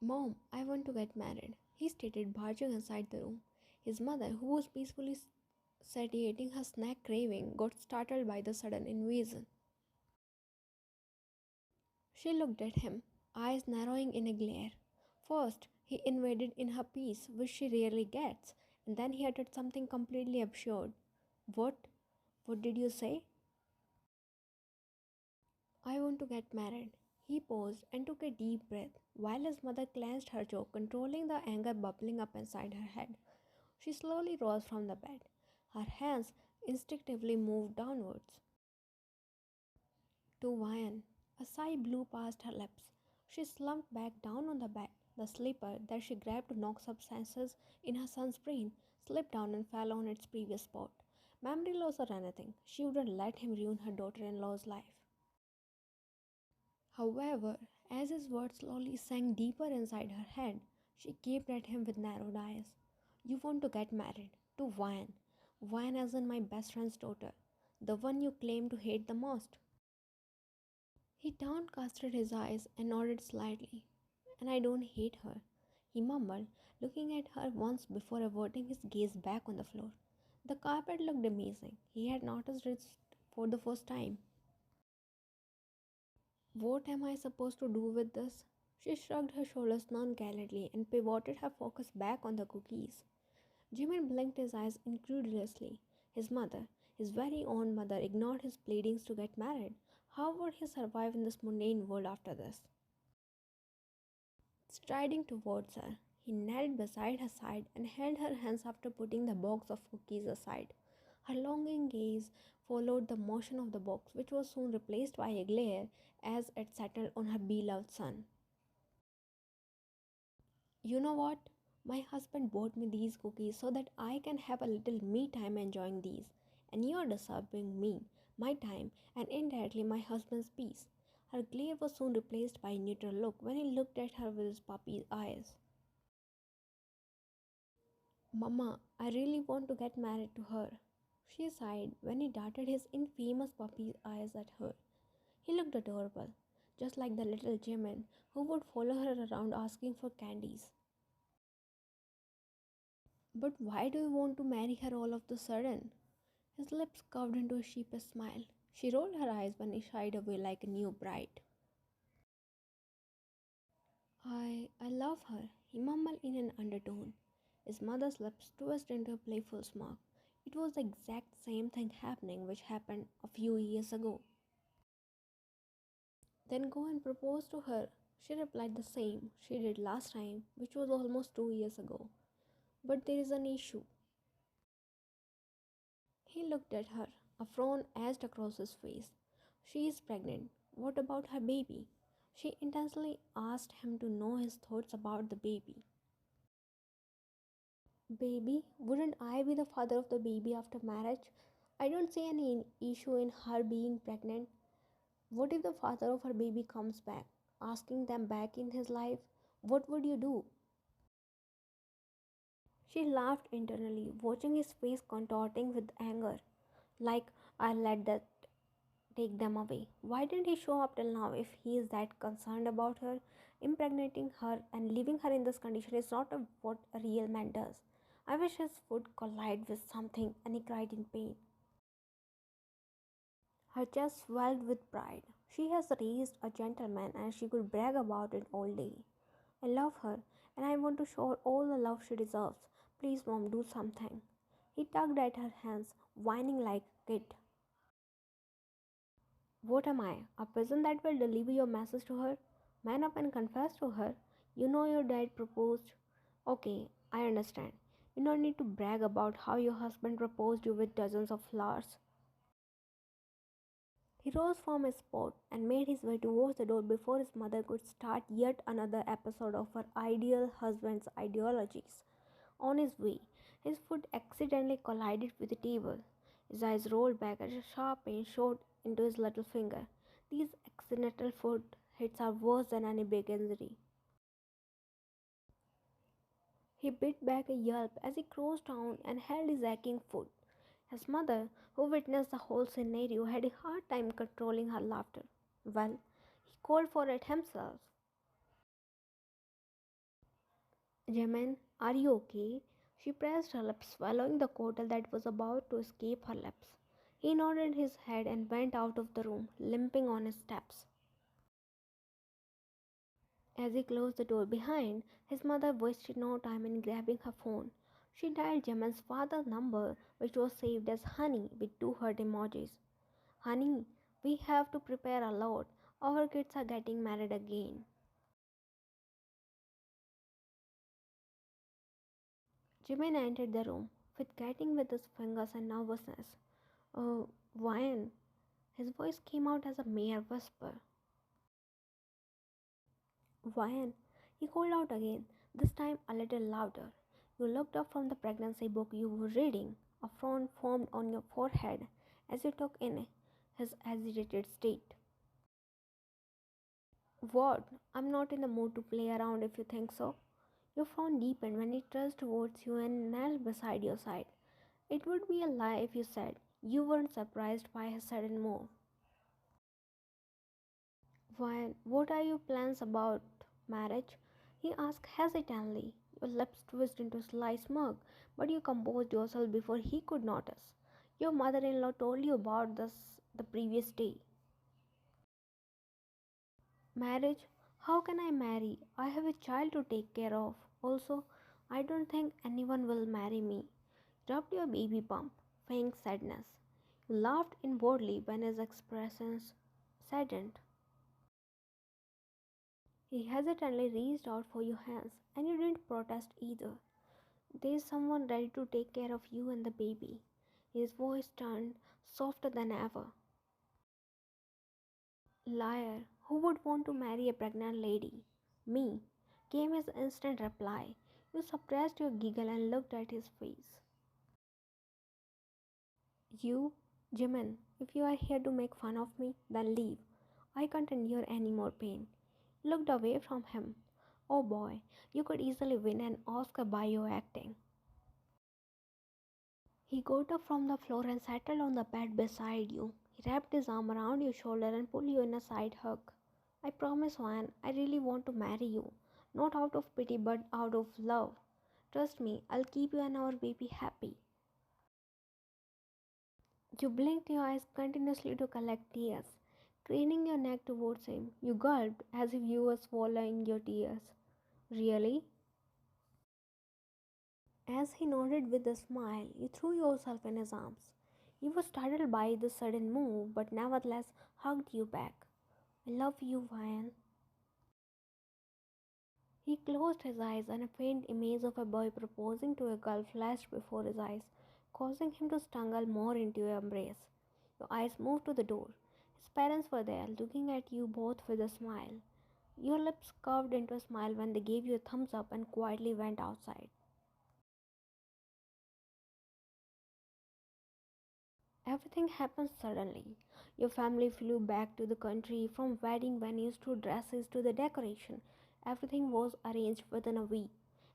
Mom, I want to get married, he stated, barging inside the room. His mother, who was peacefully satiating her snack craving, got startled by the sudden invasion. She looked at him, eyes narrowing in a glare. First, he invaded in her peace, which she rarely gets, and then he uttered something completely absurd. What? What did you say? I want to get married. He paused and took a deep breath, while his mother clenched her jaw, controlling the anger bubbling up inside her head. She slowly rose from the bed. Her hands instinctively moved downwards to Vian. A sigh blew past her lips. She slumped back down on the bed. The slipper that she grabbed to knock substances in her son's brain slipped down and fell on its previous spot. Memory loss or anything, she wouldn't let him ruin her daughter-in-law's life. However, as his words slowly sank deeper inside her head, she gaped at him with narrowed eyes. You want to get married? To Vian. Vian as in my best friend's daughter. The one you claim to hate the most. He downcasted his eyes and nodded slightly. And I don't hate her, he mumbled, looking at her once before averting his gaze back on the floor. The carpet looked amazing. He had noticed it for the first time. What am I supposed to do with this? She shrugged her shoulders nonchalantly and pivoted her focus back on the cookies. Jimin blinked his eyes incredulously. His mother, his very own mother, ignored his pleadings to get married. How would he survive in this mundane world after this? Striding towards her, he knelt beside her side and held her hands after putting the box of cookies aside. Her longing gaze followed the motion of the box, which was soon replaced by a glare as it settled on her beloved son. You know what? My husband bought me these cookies so that I can have a little me time enjoying these. And you're disturbing me, my time, and indirectly my husband's peace. Her glare was soon replaced by a neutral look when he looked at her with his puppy's eyes. Mama, I really want to get married to her. She sighed when he darted his infamous puppy's eyes at her. He looked adorable, just like the little Jimin who would follow her around asking for candies. But why do you want to marry her all of the sudden? His lips curved into a sheepish smile. She rolled her eyes when he shied away like a new bride. I love her, he mumbled in an undertone. His mother's lips twisted into a playful smirk. It was the exact same thing happening which happened a few years ago. Then go and propose to her. She replied the same she did last time, which was almost 2 years ago. But there is an issue. He looked at her, a frown edged across his face. She is pregnant. What about her baby? She intensely asked him to know his thoughts about the baby. Baby? Wouldn't I be the father of the baby after marriage? I don't see any issue in her being pregnant. What if the father of her baby comes back, asking them back in his life? What would you do? She laughed internally, watching his face contorting with anger. Like, I'll let that take them away. Why didn't he show up till now if he is that concerned about her? Impregnating her and leaving her in this condition is not what a real man does. I wish his foot collided with something and he cried in pain. Her chest swelled with pride. She has raised a gentleman and she could brag about it all day. I love her and I want to show her all the love she deserves. Please, mom, do something. He tugged at her hands, whining like a kid. What am I? A peasant that will deliver your message to her? Man up and confess to her. You know your dad proposed. Okay, I understand. You don't need to brag about how your husband proposed you with dozens of flowers. He rose from his spot and made his way towards the door before his mother could start yet another episode of her ideal husband's ideologies. On his way, his foot accidentally collided with the table. His eyes rolled back as a sharp pain shot into his little finger. These accidental foot hits are worse than any big injury. He bit back a yelp as he crouched down and held his aching foot. His mother, who witnessed the whole scenario, had a hard time controlling her laughter. Well, he called for it himself. Jimin, are you okay? She pressed her lips, swallowing the cocktail that was about to escape her lips. He nodded his head and went out of the room, limping on his steps. As he closed the door behind, his mother wasted no time in grabbing her phone. She dialed Jimin's father's number, which was saved as Honey with two heart emojis. Honey, we have to prepare a lot. Our kids are getting married again. Jimin entered the room, forgetting with his fingers and nervousness. Oh, Ryan. His voice came out as a mere whisper. Ryan, he called out again, this time a little louder. You looked up from the pregnancy book you were reading. A frown formed on your forehead as you took in his agitated state. What? I'm not in the mood to play around if you think so. Your frown deepened when he turned towards you and knelt beside your side. It would be a lie if you said you weren't surprised by his sudden move. Why, what are your plans about marriage? He asked hesitantly. Your lips twisted into a sly smirk, but you composed yourself before he could notice. Your mother-in-law told you about this the previous day. Marriage? How can I marry? I have a child to take care of. Also, I don't think anyone will marry me. Rubbed your baby bump, feigning sadness. You laughed inwardly when his expressions saddened. He hesitantly reached out for your hands, and you didn't protest either. There's someone ready to take care of you and the baby. His voice turned softer than ever. Liar, who would want to marry a pregnant lady? Me, came his instant reply. You suppressed your giggle and looked at his face. You, Jimin, if you are here to make fun of me, then leave. I can't endure any more pain. Looked away from him. Oh boy, you could easily win an Oscar by your acting. He got up from the floor and settled on the bed beside you. He wrapped his arm around your shoulder and pulled you in a side hug. I promise, Juan, I really want to marry you. Not out of pity, but out of love. Trust me, I'll keep you and our baby happy. You blinked your eyes continuously to collect tears. Craning your neck towards him, you gulped as if you were swallowing your tears. Really? As he nodded with a smile, you threw yourself in his arms. He was startled by the sudden move, but nevertheless hugged you back. I love you, Ryan. He closed his eyes, and a faint image of a boy proposing to a girl flashed before his eyes, causing him to struggle more into your embrace. Your eyes moved to the door. His parents were there, looking at you both with a smile. Your lips curved into a smile when they gave you a thumbs up and quietly went outside. Everything happened suddenly. Your family flew back to the country, from wedding venues to dresses to the decoration. Everything was arranged within a week.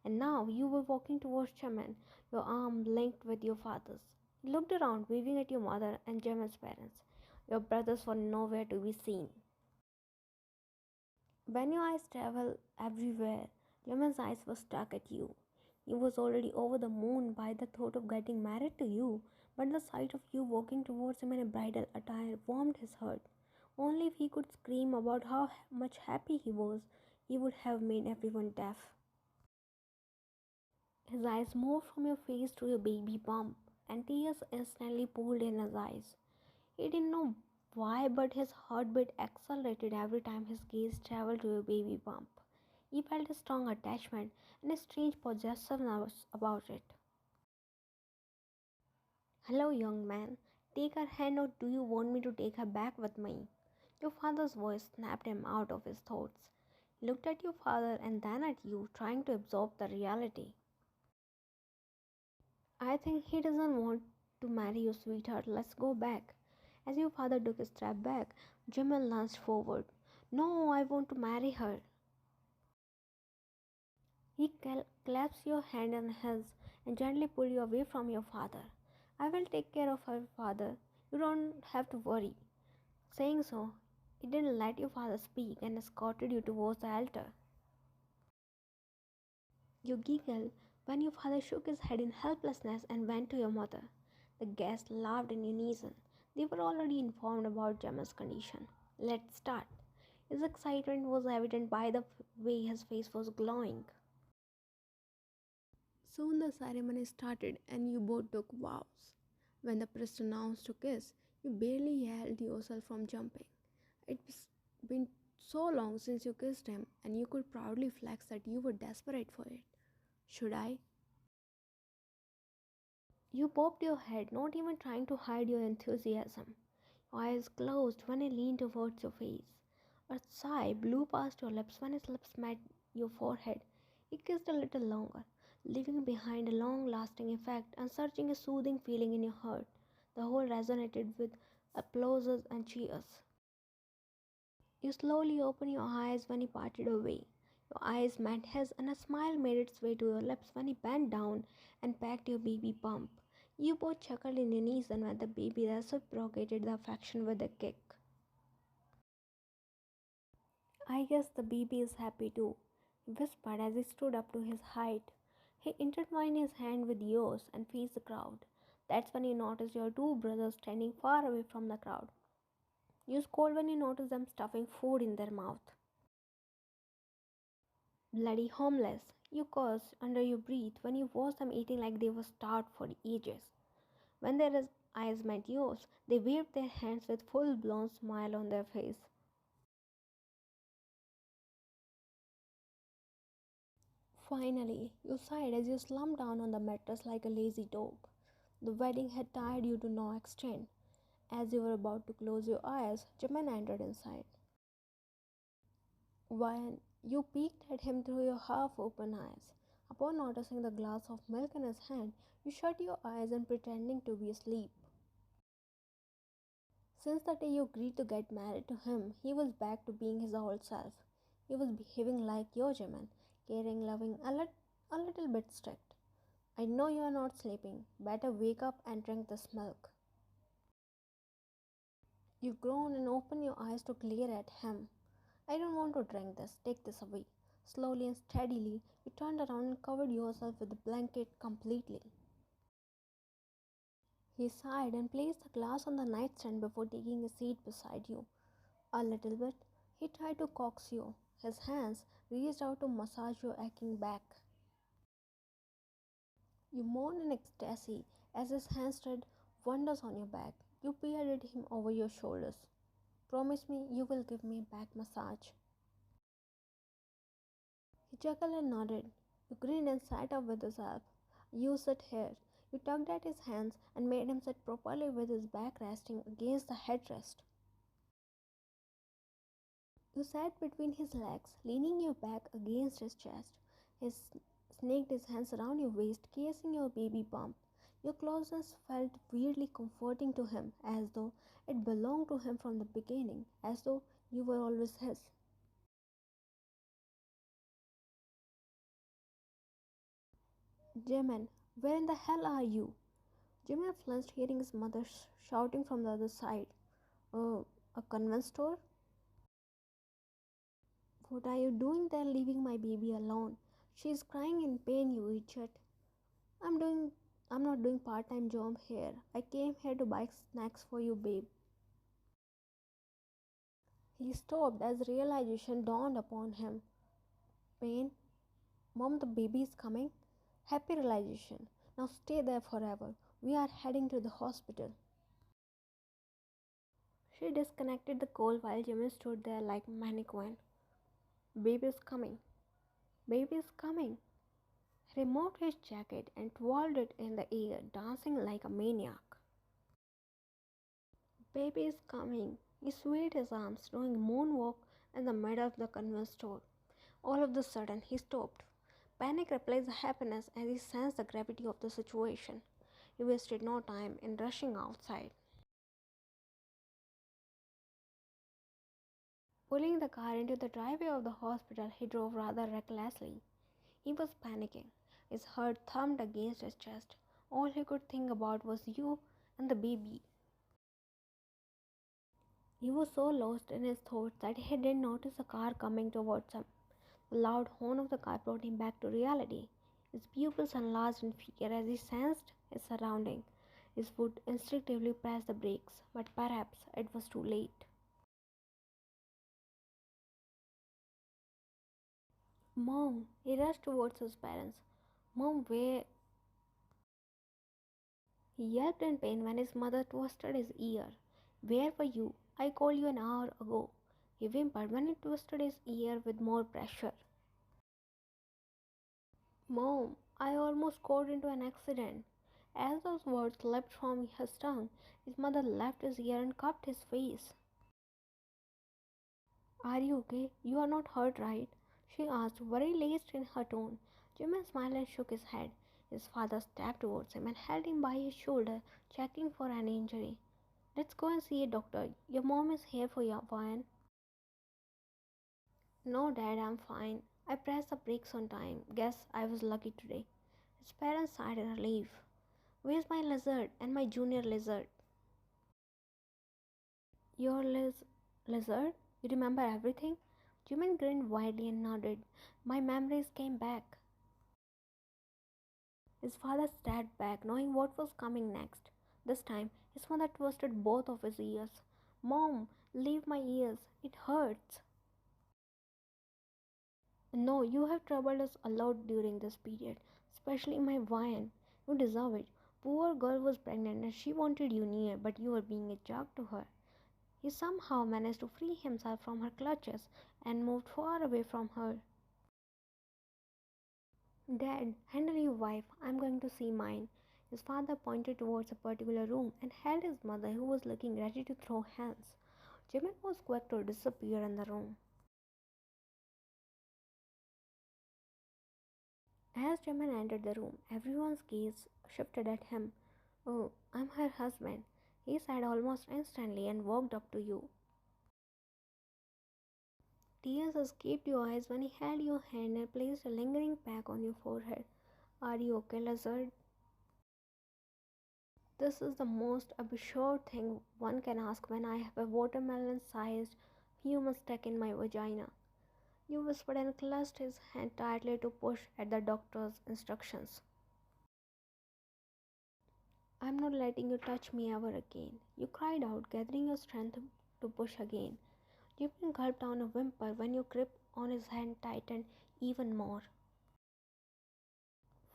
And now you were walking towards Chaman, your arm linked with your father's. You looked around, waving at your mother and Chaman's parents. Your brothers were nowhere to be seen. When your eyes traveled everywhere, Chaman's eyes were stuck at you. He was already over the moon by the thought of getting married to you, but the sight of you walking towards him in a bridal attire warmed his heart. Only if he could scream about how much happy he was, he would have made everyone deaf. His eyes moved from your face to your baby bump, and tears instantly pooled in his eyes. He didn't know why, but his heartbeat accelerated every time his gaze traveled to your baby bump. He felt a strong attachment and a strange possessiveness about it. Hello, young man. Take her hand, or do you want me to take her back with me? Your father's voice snapped him out of his thoughts. He looked at your father and then at you, trying to absorb the reality. I think he doesn't want to marry you, sweetheart. Let's go back. As your father took a step back, Jimin lunged forward. No, I want to marry her. He clasped your hand in his and gently pulled you away from your father. I will take care of her, father. You don't have to worry. Saying so, he didn't let your father speak and escorted you towards the altar. You giggled when your father shook his head in helplessness and went to your mother. The guests laughed in unison. They were already informed about Gemma's condition. Let's start. His excitement was evident by the way his face was glowing. Soon the ceremony started and you both took vows. When the priest announced to kiss, you barely held yourself from jumping. It's been so long since you kissed him, and you could proudly flex that you were desperate for it. Should I? You popped your head, not even trying to hide your enthusiasm. Your eyes closed when he leaned towards your face. A sigh blew past your lips when his lips met your forehead. He kissed a little longer, leaving behind a long-lasting effect and searching a soothing feeling in your heart. The whole resonated with applauses and cheers. You slowly opened your eyes when he parted away. Your eyes met his, and a smile made its way to your lips when he bent down and pecked your baby bump. You both chuckled in unison when the baby reciprocated the affection with a kick. I guess the baby is happy too, he whispered as he stood up to his height. He intertwined his hand with yours and faced the crowd. That's when you noticed your two brothers standing far away from the crowd. You scolded when you noticed them stuffing food in their mouth. Bloody homeless, you cursed under your breath when you watched them eating like they were starved for ages. When their eyes met yours, they waved their hands with full-blown smile on their face. Finally, you sighed as you slumped down on the mattress like a lazy dog. The wedding had tired you to no extent. As you were about to close your eyes, Jimin entered inside. When you peeked at him through your half-open eyes, upon noticing the glass of milk in his hand, you shut your eyes and pretending to be asleep. Since the day you agreed to get married to him, he was back to being his old self. He was behaving like your Jimin, caring, loving, a little bit strict. I know you are not sleeping. Better wake up and drink this milk. You groaned and opened your eyes to glare at him. I don't want to drink this. Take this away. Slowly and steadily, you turned around and covered yourself with the blanket completely. He sighed and placed the glass on the nightstand before taking a seat beside you. A little bit, he tried to coax you. His hands reached out to massage your aching back. You moaned in ecstasy as his hands did wonders on your back. You peered at him over your shoulders. Promise me you will give me a back massage. He chuckled and nodded. You grinned and sat up with yourself. You sit here. You tugged at his hands and made him sit properly with his back resting against the headrest. You sat between his legs, leaning your back against his chest. He snaked his hands around your waist, kissing your baby bump. Your closeness felt weirdly comforting to him, as though it belonged to him from the beginning, as though you were always his. Jimin, where in the hell are you? Jimin flinched, hearing his mother shouting from the other side. Oh, a convenience store? What are you doing there leaving my baby alone? She is crying in pain, you idiot. I'm doing I'm not doing part-time job here. I came here to buy snacks for you, babe. He stopped as realization dawned upon him. Pain? Mom, the baby is coming? Happy realization. Now stay there forever. We are heading to the hospital. She disconnected the call while Jimmy stood there like a mannequin. Baby is coming. Baby is coming. He removed his jacket and twirled it in the air, dancing like a maniac. Baby is coming. He swayed his arms, doing a moonwalk in the middle of the convenience store. All of a sudden, he stopped. Panic replaced happiness as he sensed the gravity of the situation. He wasted no time in rushing outside. Pulling the car into the driveway of the hospital, he drove rather recklessly. He was panicking. His heart thumped against his chest. All he could think about was you and the baby. He was so lost in his thoughts that he didn't notice a car coming towards him. The loud horn of the car brought him back to reality. His pupils enlarged in fear as he sensed his surroundings. His foot instinctively pressed the brakes, but perhaps it was too late. Mom! He rushed towards his parents. Mom, where? He yelped in pain when his mother twisted his ear. Where were you? I called you an hour ago. He whimpered when he twisted his ear with more pressure. Mom, I almost got into an accident. As those words slipped from his tongue, his mother left his ear and cupped his face. Are you okay? You are not hurt, right? She asked, worry laced in her tone. Jimin smiled and shook his head. His father stepped towards him and held him by his shoulder, checking for an injury. Let's go and see a doctor. Your mom is here for you, Ryan. No, Dad, I'm fine. I pressed the brakes on time. Guess I was lucky today. His parents sighed in relief. Where's my lizard and my junior lizard? Your lizard? You remember everything? Jimin grinned widely and nodded. My memories came back. His father stared back, knowing what was coming next. This time, his mother twisted both of his ears. Mom, leave my ears. It hurts. No, you have troubled us a lot during this period, especially my Vian. You deserve it. Poor girl was pregnant and she wanted you near, but you were being a jerk to her. He somehow managed to free himself from her clutches and moved far away from her. Dad, handle your wife. I'm going to see mine. His father pointed towards a particular room and held his mother, who was looking ready to throw hands. Jimin was quick to disappear in the room. As Jimin entered the room, everyone's gaze shifted at him. Oh, I'm her husband, he said almost instantly and walked up to you. Tears escaped your eyes when he held your hand and placed a lingering peck on your forehead. Are you okay, lizard? This is the most absurd thing one can ask when I have a watermelon-sized human stuck in my vagina. You whispered and clutched his hand tightly to push at the doctor's instructions. I'm not letting you touch me ever again. You cried out, gathering your strength to push again. Jimin gulped down a whimper when your grip on his hand tightened even more.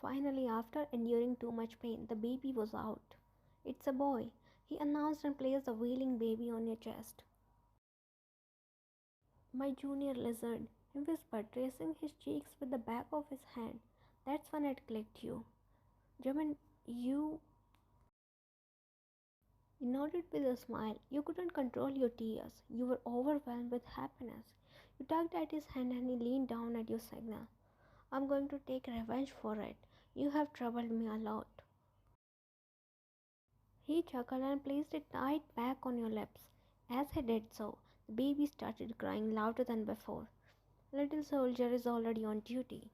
Finally, after enduring too much pain, the baby was out. It's a boy, he announced and placed the wailing baby on your chest. My junior lizard, he whispered, tracing his cheeks with the back of his hand. That's when it clicked you. Jimin, you... He nodded with a smile. You couldn't control your tears. You were overwhelmed with happiness. You tugged at his hand and he leaned down at your signal. I'm going to take revenge for it. You have troubled me a lot. He chuckled and placed it tight back on your lips. As he did so, the baby started crying louder than before. Little soldier is already on duty.